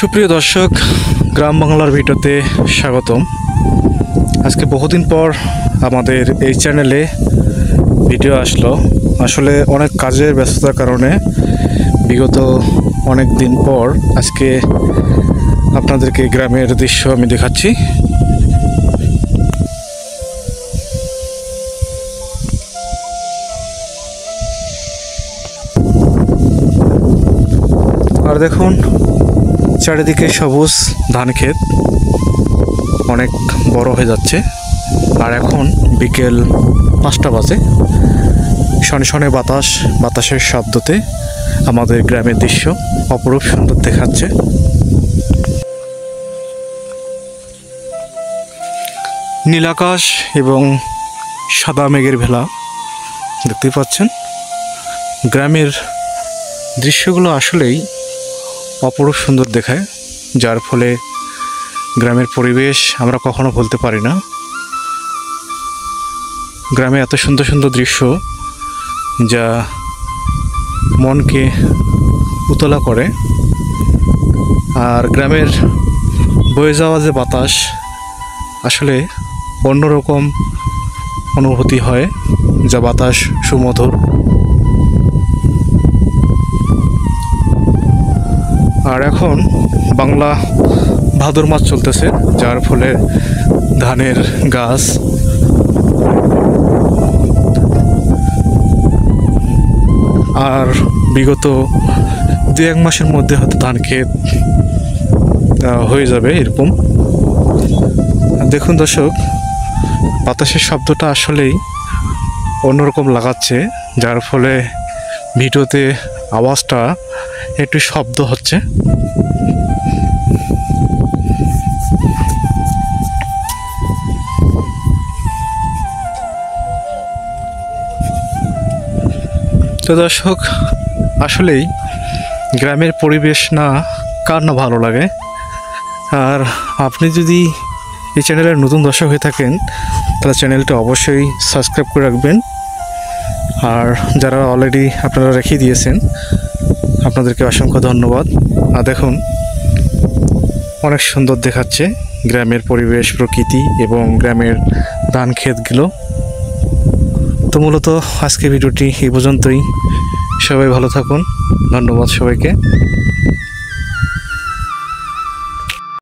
সুপ্রিয় দর্শক, গ্রাম বাংলার ভিডিওতে স্বাগতম। আজকে বহুদিন পর আমাদের এই চ্যানেলে ভিডিও আসলো। আসলে অনেক কাজের ব্যস্ততার কারণে বিগত অনেক দিন পর আজকে আপনাদেরকে গ্রামের দৃশ্য আমি দেখাচ্ছি। আর দেখুন, চারিদিকে সবুজ ধান ক্ষেত অনেক বড় হয়ে যাচ্ছে। আর এখন বিকেল 5টা বাজে। শনে বাতাসের শব্দতে আমাদের গ্রামের দৃশ্য অপরূপ সুন্দর দেখাচ্ছে। নীল আকাশ এবং সাদা মেঘের ভেলা দেখতে পাচ্ছেন। গ্রামের দৃশ্যগুলো আসলেই অপরূপ সুন্দর দেখায়, যার ফলে গ্রামের পরিবেশ আমরা কখনো ভুলতে পারি না। গ্রামে এত সুন্দর সুন্দর দৃশ্য যা মনকে উতলা করে। আর গ্রামের বয়ে যাওয়া যে বাতাস, আসলে অন্যরকম অনুভূতি হয়, যা বাতাস সুমধুর। আর এখন বাংলা ভাদর মাস চলতেছে, যার ফলে ধানের গাছ আর বিগত 2-1 মাসের মধ্যে হয়তো ধান ক্ষেত হয়ে যাবে এরকম। দেখুন দর্শক, বাতাসের শব্দটা আসলেই অন্যরকম লাগাচ্ছে, যার ফলে ভিডিওতে আওয়াজটা একটু শব্দ হচ্ছে। তো দর্শক, আসলেই গ্রামের পরিবেশ না কার না ভালো লাগে। আর আপনি যদি এই চ্যানেলের নতুন দর্শক হয়ে থাকেন, তাহলে চ্যানেলটা অবশ্যই সাবস্ক্রাইব করে রাখবেন। আর যারা অলরেডি আপনারা রেখে দিয়েছেন, আপনাদেরকে অসংখ্য ধন্যবাদ। আর দেখুন, অনেক সুন্দর দেখাচ্ছে গ্রামের পরিবেশ, প্রকৃতি এবং গ্রামের ধান ক্ষেতগুলো। তো মূলত আজকে ভিডিওটি এই পর্যন্তই। সবাই ভালো থাকুন। ধন্যবাদ সবাইকে।